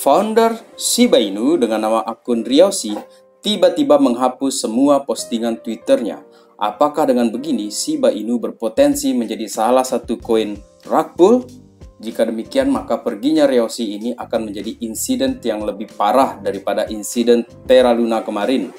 Founder Shiba Inu dengan nama akun Ryoshi tiba-tiba menghapus semua postingan Twitternya. Apakah dengan begini Shiba Inu berpotensi menjadi salah satu koin rug pull? Jika demikian, maka perginya Ryoshi ini akan menjadi insiden yang lebih parah daripada insiden Terra Luna kemarin.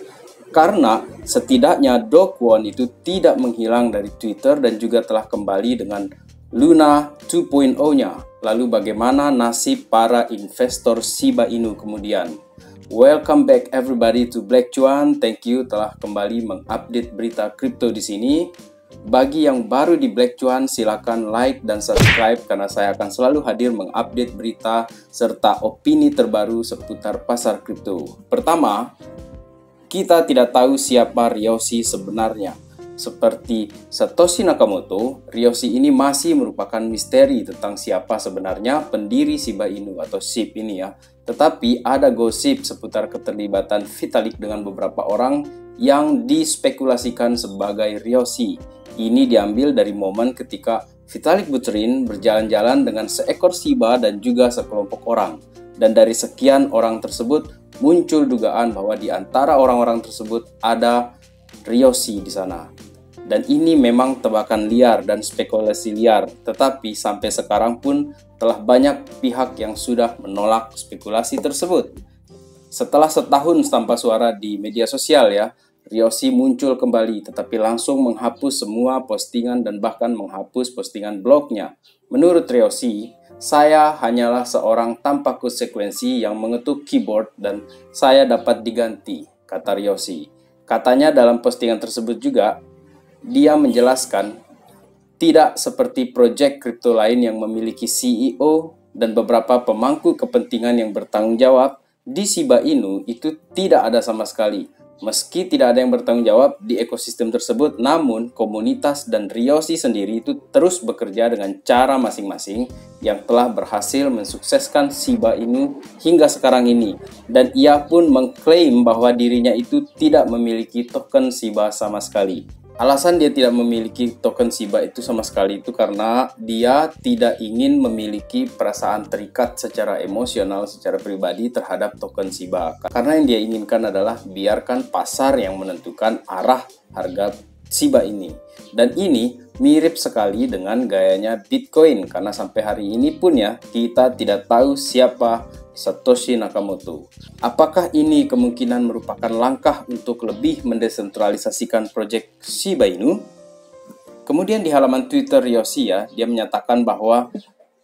Karena setidaknya Do Kwon itu tidak menghilang dari Twitter dan juga telah kembali dengan Luna 2.0-nya. Lalu bagaimana nasib para investor Shiba Inu kemudian? Welcome back everybody to Black Cuan. Thank you telah kembali mengupdate berita kripto di sini. Bagi yang baru di Black Cuan, silakan like dan subscribe karena saya akan selalu hadir mengupdate berita serta opini terbaru seputar pasar kripto. Pertama, kita tidak tahu siapa Ryoshi sebenarnya. Seperti Satoshi Nakamoto, Ryoshi ini masih merupakan misteri tentang siapa sebenarnya pendiri Shiba Inu atau SHIB ini ya. Tetapi ada gosip seputar keterlibatan Vitalik dengan beberapa orang yang dispekulasikan sebagai Ryoshi. Ini diambil dari momen ketika Vitalik Buterin berjalan-jalan dengan seekor Shiba dan juga sekelompok orang. Dan dari sekian orang tersebut muncul dugaan bahwa di antara orang-orang tersebut ada Ryoshi di sana. Dan ini memang tebakan liar dan spekulasi liar, tetapi sampai sekarang pun telah banyak pihak yang sudah menolak spekulasi tersebut. Setelah setahun tanpa suara di media sosial ya, Ryoshi muncul kembali tetapi langsung menghapus semua postingan dan bahkan menghapus postingan blognya. Menurut Ryoshi, saya hanyalah seorang tanpa konsekuensi yang mengetuk keyboard dan saya dapat diganti, kata Ryoshi. Katanya dalam postingan tersebut juga, dia menjelaskan tidak seperti proyek kripto lain yang memiliki CEO dan beberapa pemangku kepentingan yang bertanggung jawab, di Shiba Inu itu tidak ada sama sekali. Meski tidak ada yang bertanggung jawab di ekosistem tersebut, namun komunitas dan Ryoshi sendiri itu terus bekerja dengan cara masing-masing yang telah berhasil mensukseskan Shiba Inu hingga sekarang ini. Dan ia pun mengklaim bahwa dirinya itu tidak memiliki token Shiba sama sekali. Alasan dia tidak memiliki token Shiba itu sama sekali itu karena dia tidak ingin memiliki perasaan terikat secara emosional, secara pribadi terhadap token Shiba. Karena yang dia inginkan adalah biarkan pasar yang menentukan arah harga Shiba ini. Dan ini mirip sekali dengan gayanya Bitcoin karena sampai hari ini pun ya kita tidak tahu siapa Satoshi Nakamoto. Apakah ini kemungkinan merupakan langkah untuk lebih mendesentralisasikan proyek Shiba Inu? Kemudian di halaman Twitter Ryoshi ya, dia menyatakan bahwa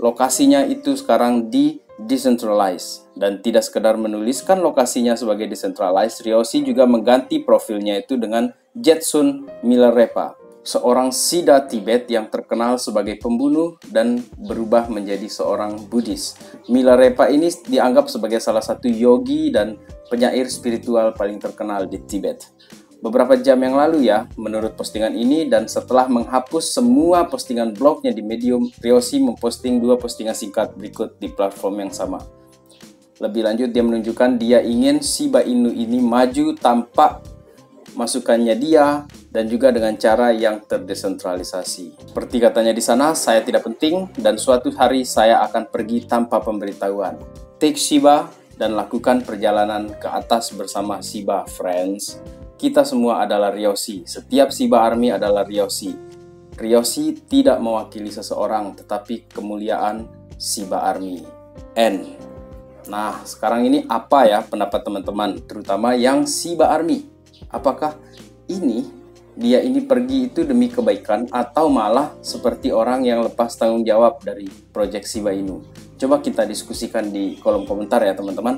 lokasinya itu sekarang di decentralized dan tidak sekedar menuliskan lokasinya sebagai decentralized, Ryoshi juga mengganti profilnya itu dengan Jetsun Milarepa, seorang Siddha Tibet yang terkenal sebagai pembunuh dan berubah menjadi seorang Buddhis. Milarepa ini dianggap sebagai salah satu yogi dan penyair spiritual paling terkenal di Tibet. Beberapa jam yang lalu ya, menurut postingan ini dan setelah menghapus semua postingan blognya di Medium, Ryoshi memposting 2 postingan singkat berikut di platform yang sama. Lebih lanjut, dia menunjukkan dia ingin Shiba Inu ini maju tanpa masukannya dia dan juga dengan cara yang terdesentralisasi. Seperti katanya di sana, saya tidak penting dan suatu hari saya akan pergi tanpa pemberitahuan. Take Shiba dan lakukan perjalanan ke atas bersama Shiba Friends. Kita semua adalah Ryoshi. Setiap Shiba Army adalah Ryoshi. Ryoshi tidak mewakili seseorang, tetapi kemuliaan Shiba Army. N. Nah, sekarang ini apa ya pendapat teman-teman, terutama yang Shiba Army? Apakah dia ini pergi itu demi kebaikan atau malah seperti orang yang lepas tanggung jawab dari proyek Shiba Inu? Coba kita diskusikan di kolom komentar ya teman-teman.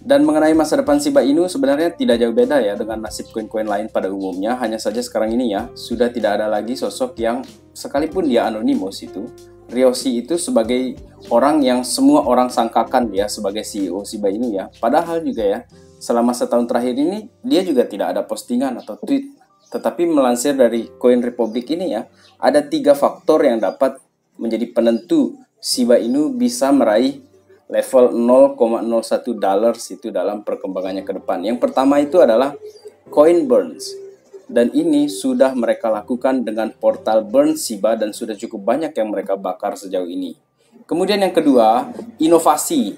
Dan mengenai masa depan Shiba Inu sebenarnya tidak jauh beda ya dengan nasib koin-koin lain pada umumnya. Hanya saja sekarang ini ya sudah tidak ada lagi sosok yang sekalipun dia anonimus itu, Ryoshi itu sebagai orang yang semua orang sangkakan dia sebagai CEO Shiba Inu ya. Padahal juga ya selama setahun terakhir ini dia juga tidak ada postingan atau tweet. Tetapi melansir dari Coin Republic ini ya, ada 3 faktor yang dapat menjadi penentu Shiba Inu bisa meraih level 0,01 dollars itu dalam perkembangannya ke depan. Yang pertama itu adalah coin burns. Dan ini sudah mereka lakukan dengan portal burn Shiba dan sudah cukup banyak yang mereka bakar sejauh ini. Kemudian yang kedua, inovasi.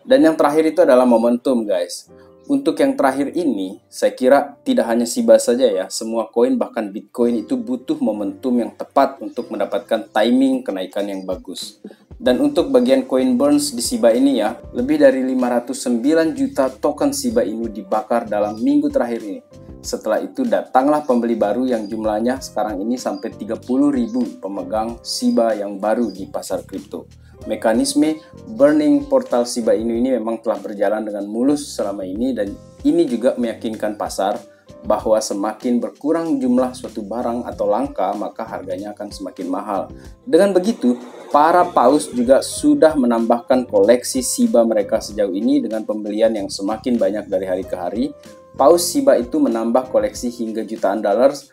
Dan yang terakhir itu adalah momentum, guys. Untuk yang terakhir ini, saya kira tidak hanya SHIBA saja ya, semua koin bahkan Bitcoin itu butuh momentum yang tepat untuk mendapatkan timing kenaikan yang bagus. Dan untuk bagian coin burns di SHIBA ini ya, lebih dari 509 juta token SHIBA Inu dibakar dalam minggu terakhir ini. Setelah itu datanglah pembeli baru yang jumlahnya sekarang ini sampai 30.000 pemegang SHIBA yang baru di pasar kripto. Mekanisme burning portal SHIBA Inu ini memang telah berjalan dengan mulus selama ini, dan ini juga meyakinkan pasar bahwa semakin berkurang jumlah suatu barang atau langka, maka harganya akan semakin mahal. Dengan begitu, para paus juga sudah menambahkan koleksi SHIBA mereka sejauh ini dengan pembelian yang semakin banyak dari hari ke hari. Paus SHIBA itu menambah koleksi hingga jutaan dollars.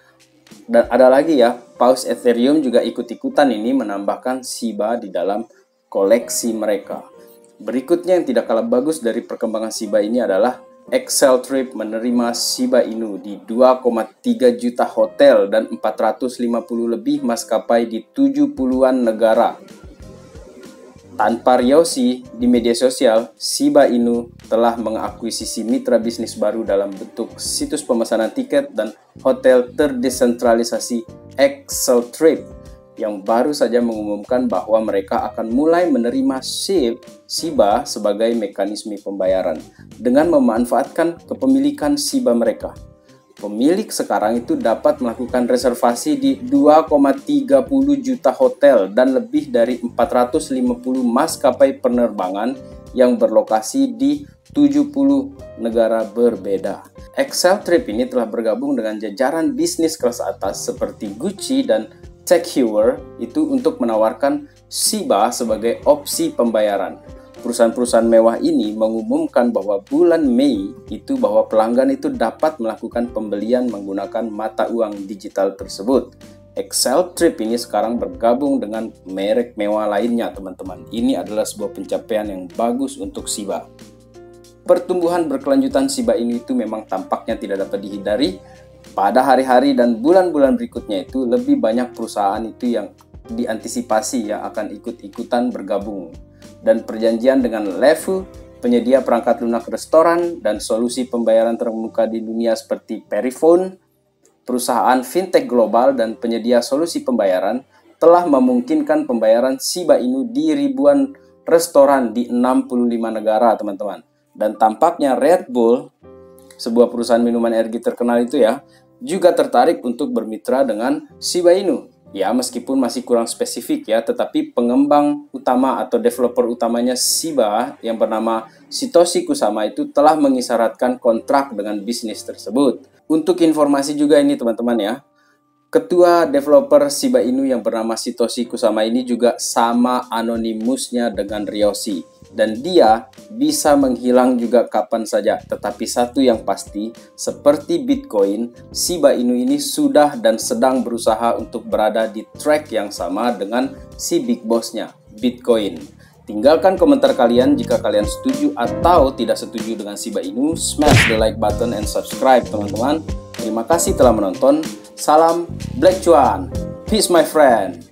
Dan ada lagi ya, paus Ethereum juga ikut-ikutan ini menambahkan SHIBA di dalam koleksi mereka. Berikutnya yang tidak kalah bagus dari perkembangan SHIBA ini adalah Excel Trip menerima SHIBA Inu di 2,3 juta hotel dan 450 lebih maskapai di 70-an negara. Tanpa Ryoshi di media sosial, SHIBA Inu telah mengakuisisi mitra bisnis baru dalam bentuk situs pemesanan tiket dan hotel terdesentralisasi Excel Trip, yang baru saja mengumumkan bahwa mereka akan mulai menerima SHIBA sebagai mekanisme pembayaran dengan memanfaatkan kepemilikan SHIBA mereka. Pemilik sekarang itu dapat melakukan reservasi di 2,30 juta hotel dan lebih dari 450 maskapai penerbangan yang berlokasi di 70 negara berbeda. Excel Trip ini telah bergabung dengan jajaran bisnis kelas atas seperti Gucci dan TechHeuer itu untuk menawarkan SHIBA sebagai opsi pembayaran. Perusahaan-perusahaan mewah ini mengumumkan bahwa bulan Mei itu bahwa pelanggan itu dapat melakukan pembelian menggunakan mata uang digital tersebut. Excel Trip ini sekarang bergabung dengan merek mewah lainnya, teman-teman. Ini adalah sebuah pencapaian yang bagus untuk SHIBA. Pertumbuhan berkelanjutan SHIBA ini itu memang tampaknya tidak dapat dihindari. Pada hari-hari dan bulan-bulan berikutnya itu lebih banyak perusahaan itu yang diantisipasi yang akan ikut-ikutan bergabung. Dan perjanjian dengan Lefu, penyedia perangkat lunak restoran dan solusi pembayaran terkemuka di dunia seperti Perifone, perusahaan fintech global dan penyedia solusi pembayaran telah memungkinkan pembayaran SHIBA Inu di ribuan restoran di 65 negara, teman-teman. Dan tampaknya Red Bull, sebuah perusahaan minuman energi terkenal itu ya, juga tertarik untuk bermitra dengan SHIBA Inu. Ya, meskipun masih kurang spesifik ya, tetapi pengembang utama atau developer utamanya SHIBA yang bernama Satoshi Kusama itu telah mengisyaratkan kontrak dengan bisnis tersebut. Untuk informasi juga ini teman-teman ya, ketua developer SHIBA Inu yang bernama Satoshi Kusama ini juga sama anonimusnya dengan Ryoshi. Dan dia bisa menghilang juga kapan saja. Tetapi satu yang pasti, seperti Bitcoin, SHIBA Inu ini sudah dan sedang berusaha untuk berada di track yang sama dengan si big bossnya, Bitcoin. Tinggalkan komentar kalian jika kalian setuju atau tidak setuju dengan SHIBA Inu. Smash the like button and subscribe, teman-teman. Terima kasih telah menonton. Salam Black Cuan. Peace my friend.